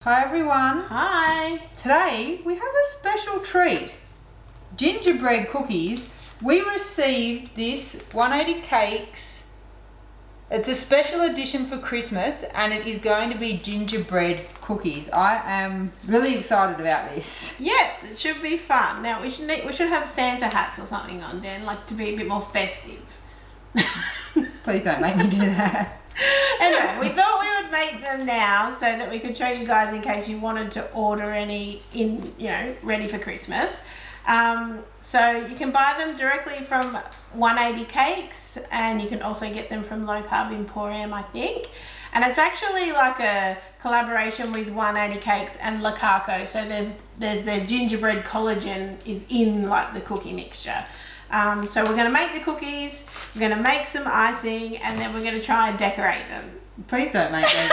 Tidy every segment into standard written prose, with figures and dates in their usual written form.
Hi everyone. Hi. Today we have a special treat. Gingerbread cookies. We received this 180 cakes. It's a special edition for Christmas and it is going to be gingerbread cookies. I am really excited about this. Yes, it should be fun. Now we should have Santa hats or something on, Dan, like to be a bit more festive. Please don't make me do that. Anyway, we thought we would make them now so that we could show you guys in case you wanted to order any ready for Christmas. So you can buy them directly from 180 Cakes, and you can also get them from Low Carb Emporium, I think. And it's actually like a collaboration with 180 Cakes and Locaco. So there's the gingerbread collagen is in like the cookie mixture. So we're going to make the cookies, we're going to make some icing, and then we're going to try and decorate them. Please don't make those.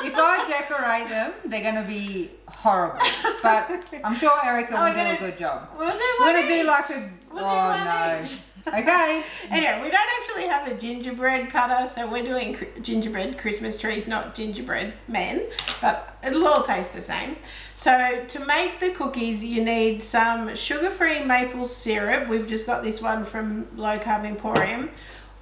If I decorate them, they're going to be horrible. But I'm sure Erica will do a good job. We're going to do like a... no. Okay. Anyway, we don't actually have a gingerbread cutter, so we're doing gingerbread Christmas trees, not gingerbread men, but it'll all taste the same. So to make the cookies, you need some sugar-free maple syrup. We've just got this one from Low Carb Emporium.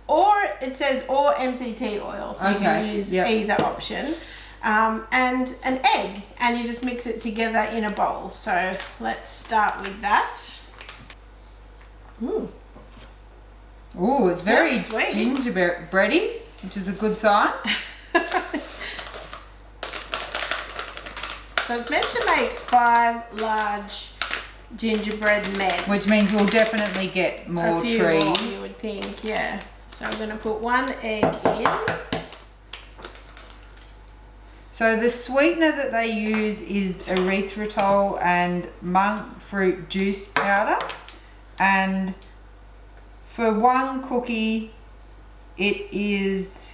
Or it says or MCT oil, so you can use either option. And an egg, and you just mix it together in a bowl. So let's start with that. Ooh. Ooh, it's very gingerbready, which is a good sign. So it's meant to make 5 large gingerbread men. Which means we'll definitely get more trees. More, you would think, yeah. So I'm going to put 1 egg in. So the sweetener that they use is erythritol and monk fruit juice powder. And for 1 cookie, it is...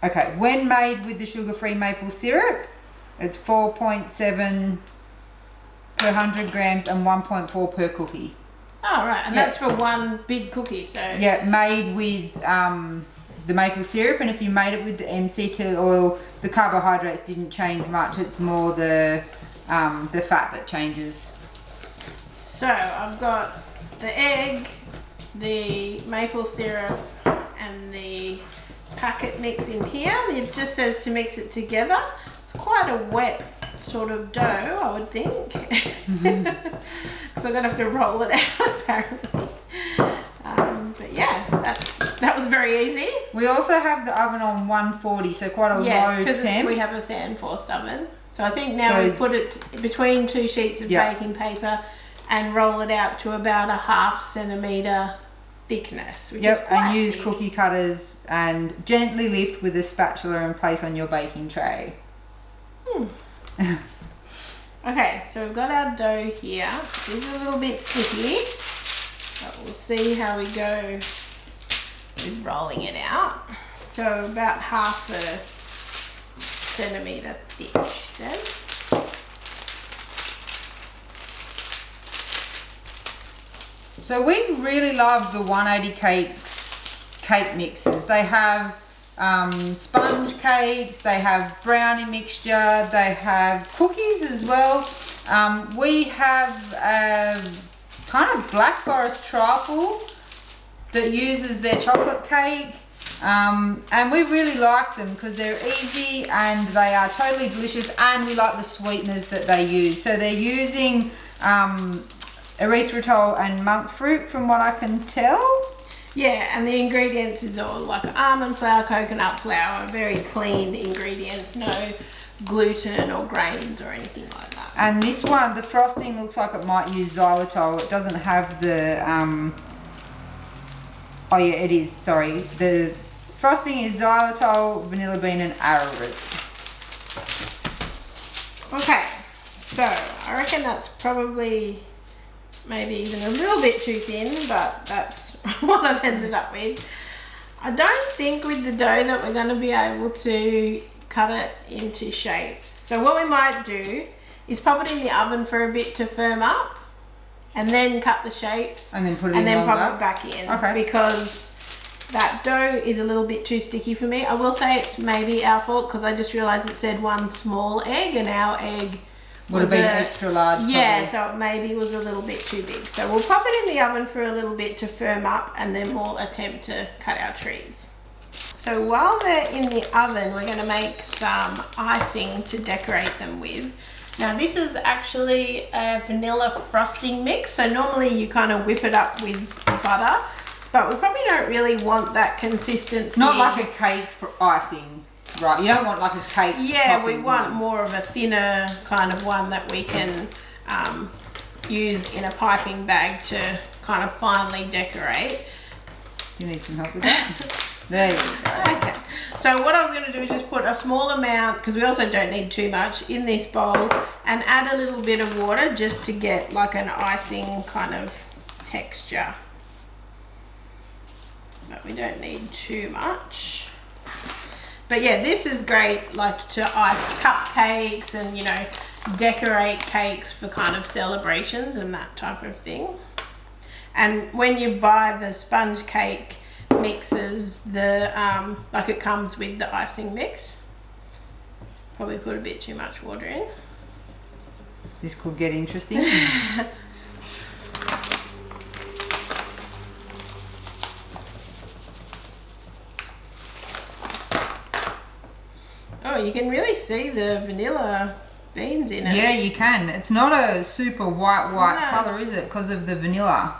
Okay, when made with the sugar-free maple syrup, it's 4.7 per 100 grams and 1.4 per cookie. Oh, right, and that's for 1 big cookie, so... Yeah, made with the maple syrup, and if you made it with the MCT oil, the carbohydrates didn't change much. It's more the fat that changes. So I've got the egg, the maple syrup, and the packet mix in here. It just says to mix it together. It's quite a wet sort of dough, I would think. So I'm gonna have to roll it out apparently. But yeah, that was very easy. We also have the oven on 140, so quite a low temp. We have a fan forced oven. So I think now we put it between 2 sheets of baking paper and roll it out to about a 1/2 centimetre thickness, which is quite and use cookie cutters and gently lift with a spatula and place on your baking tray. Okay, so we've got our dough here. It is a little bit sticky, but we'll see how we go with rolling it out. So about 1/2 centimetre thick, she said. So we really love the 180 Cakes cake mixes. They have sponge cakes, they have brownie mixture, they have cookies as well. We have a kind of Black Forest trifle that uses their chocolate cake, and we really like them because they're easy and they are totally delicious, and we like the sweeteners that they use. So they're using erythritol and monk fruit from what I can tell. Yeah, and the ingredients is all like almond flour, coconut flour, very clean ingredients, no gluten or grains or anything like that. And this one, the frosting looks like it might use xylitol. It doesn't have the, oh yeah, it is, sorry. The frosting is xylitol, vanilla bean and arrowroot. Okay, so I reckon that's probably maybe even a little bit too thin, but that's what I've ended up with. I don't think with the dough that we're going to be able to cut it into shapes. So what we might do is pop it in the oven for a bit to firm up, and then cut the shapes, and then put it pop it back in. Okay. Because that dough is a little bit too sticky for me. I will say it's maybe our fault because I just realised it said 1 small egg and our egg would have been extra large. Yeah, probably. so it maybe was a little bit too big. So we'll pop it in the oven for a little bit to firm up and then we'll attempt to cut our trees. So while they're in the oven, we're going to make some icing to decorate them with. Now this is actually a vanilla frosting mix. So normally you kind of whip it up with butter, but we probably don't really want that consistency. Not like a cake for icing, right? You don't want like a cake. Yeah, we want more of a thinner kind of one that we can use in a piping bag to kind of finely decorate. Do you need some help with that? There you go. Okay, so what I was going to do is just put a small amount, because we also don't need too much, in this bowl and add a little bit of water just to get like an icing kind of texture. But we don't need too much. But yeah, this is great like to ice cupcakes and, you know, decorate cakes for kind of celebrations and that type of thing. And when you buy the sponge cake mixes, the like it comes with the icing mix. Probably put a bit too much water in. This could get interesting. Oh, you can really see the vanilla beans in it. Yeah, you can. It's not a super white No. colour, is it? Because of the vanilla.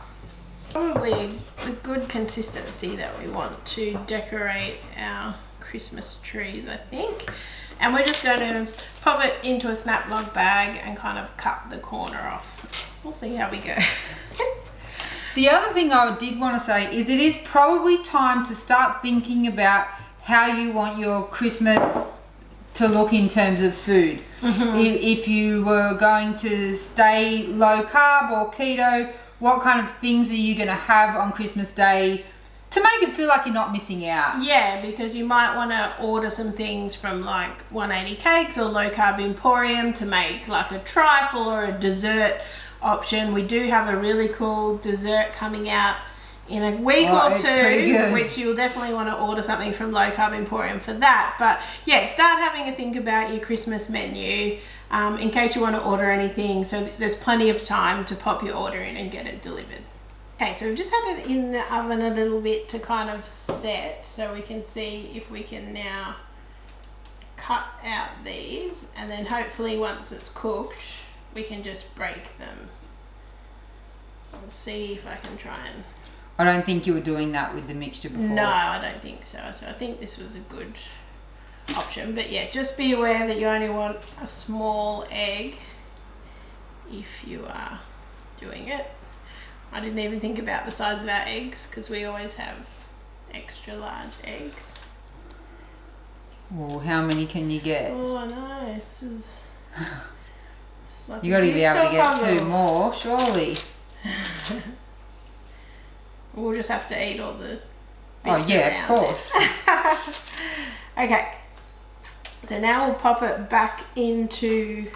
Probably a good consistency that we want to decorate our Christmas trees, I think. And we're just going to pop it into a snap log bag and kind of cut the corner off. We'll see how we go. The other thing I did want to say is it is probably time to start thinking about how you want your Christmas to look in terms of food. If you were going to stay low carb or keto, what kind of things are you going to have on Christmas Day to make it feel like you're not missing out? Yeah, because you might want to order some things from like 180 Cakes or Low Carb Emporium to make like a trifle or a dessert option. We do have a really cool dessert coming out in a week or two, which you'll definitely want to order something from Low Carb Emporium for that. But yeah, start having a think about your Christmas menu in case you want to order anything, so there's plenty of time to pop your order in and get it delivered. Okay, so we've just had it in the oven a little bit to kind of set, so we can see if we can now cut out these, and then hopefully once it's cooked we can just break them. I'll see if I can try and... I don't think you were doing that with the mixture before. No, I don't think so. So I think this was a good option. But yeah, just be aware that you only want a small egg if you are doing it. I didn't even think about the size of our eggs because we always have extra large eggs. Well, how many can you get? Oh, I know. This is... like You got to be able to get puzzle. 2 more, surely. We'll just have to eat all the Oh bits yeah, of around course. it. Okay, so now we'll pop it back into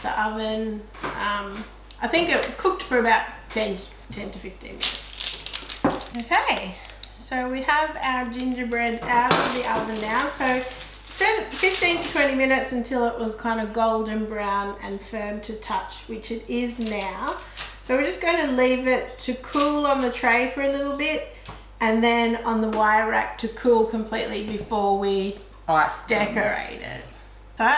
the oven. I think it cooked for about 10 to 15 minutes. Okay, so we have our gingerbread out of the oven now. So set 15 to 20 minutes until it was kind of golden brown and firm to touch, which it is now. So we're just going to leave it to cool on the tray for a little bit and then on the wire rack to cool completely before we decorate it. So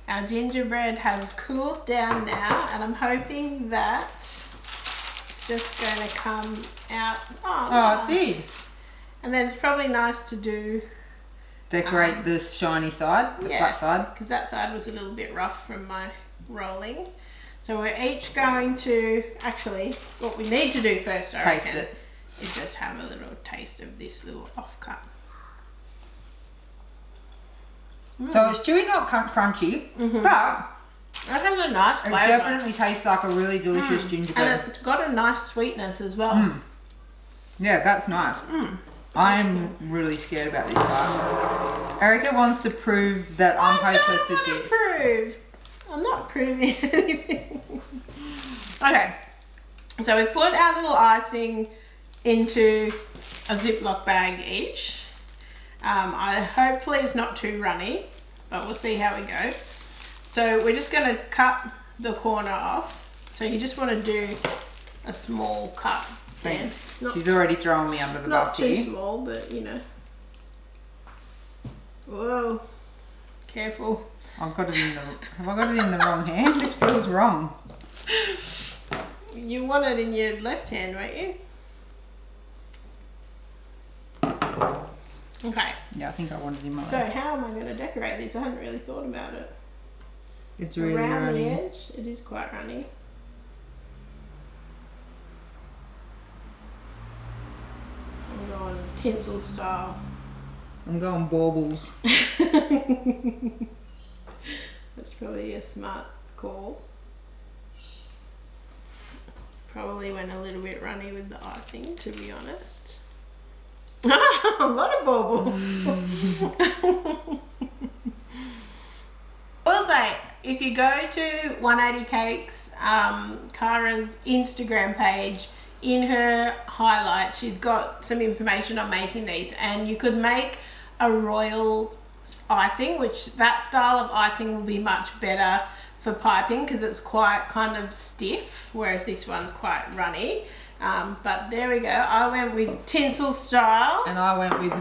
our gingerbread has cooled down now and I'm hoping that it's just going to come out. Oh, it did. And then it's probably nice to do... Decorate the shiny side, the flat side. Because that side was a little bit rough from my rolling. So we're each going to, actually, what we need to do first, I Taste reckon, it. is just have a little taste of this little offcut. So it's chewy, not crunchy, but It has a nice it flavour. definitely tastes like a really delicious gingerbread. And it's got a nice sweetness as well. Yeah, that's nice. I'm really scared about this part. Erica wants to prove that I'm hopeless with this. I'm not proving anything. Okay, so we've put our little icing into a Ziploc bag each. Hopefully it's not too runny, but we'll see how we go. So we're just going to cut the corner off. So you just want to do a small cut. Thanks. Not, She's already throwing me under the bus here. Not too small, but you know. Whoa. Careful. Have I got it in the wrong hand? This feels wrong. You want it in your left hand, won't you? Okay. Yeah, I think I want it in my So how am I going to decorate this? I hadn't really thought about it. It's really around runny. the edge. It is quite runny. I'm going tinsel style. I'm going baubles. That's probably a smart call. Probably went a little bit runny with the icing, to be honest. A lot of baubles. Also, if you go to 180 Cakes, Kara's Instagram page, in her highlight, she's got some information on making these, and you could make a royal icing, which that style of icing will be much better for piping because it's quite kind of stiff, whereas this one's quite runny. But there we go. I went with tinsel style. And I went with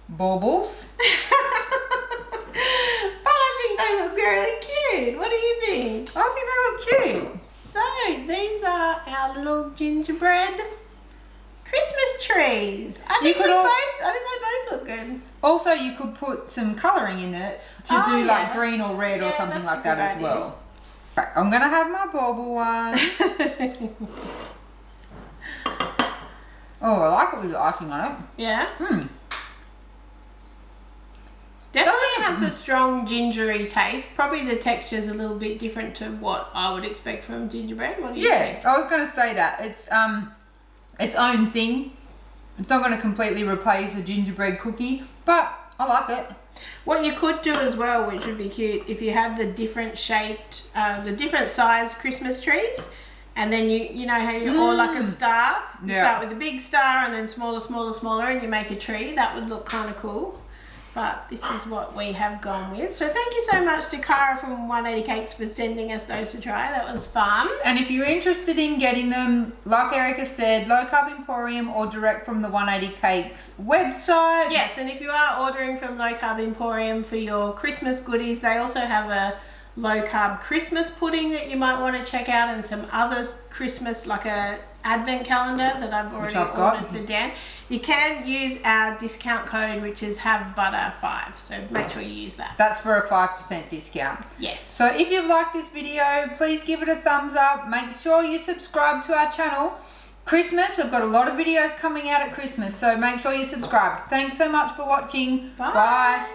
baubles. But I think they look really cute. What do you think? I think they look cute. So these are our little gingerbread Christmas trees. I think they both look good. Also, you could put some colouring in it to do like green or red or something like that as well. Right, I'm going to have my bauble one. Oh, I like it with the icing on it. Yeah? Definitely has a strong gingery taste. Probably the texture is a little bit different to what I would expect from gingerbread. What do you think? I was going to say that. It's its own thing. It's not going to completely replace a gingerbread cookie, but I like it. What you could do as well, which would be cute, if you have the different shaped, the different size Christmas trees, and then you know how you're all like a star. You start with a big star and then smaller, smaller, smaller, and you make a tree. That would look kind of cool. But this is what we have gone with. So thank you so much to Kara from 180 Cakes for sending us those to try. That was fun. And if you're interested in getting them, like Erica said, Low Carb Emporium or direct from the 180 Cakes website. Yes, and if you are ordering from Low Carb Emporium for your Christmas goodies, they also have a low carb Christmas pudding that you might want to check out, and some other Christmas, like a advent calendar that I've already ordered for Dan. You can use our discount code, which is HaveButter5, so make sure you use that. That's for a 5% discount. Yes. So if you've liked this video, please give it a thumbs up. Make sure you subscribe to our channel. Christmas, we've got a lot of videos coming out at Christmas, so make sure you subscribe. Thanks so much for watching. Bye. Bye.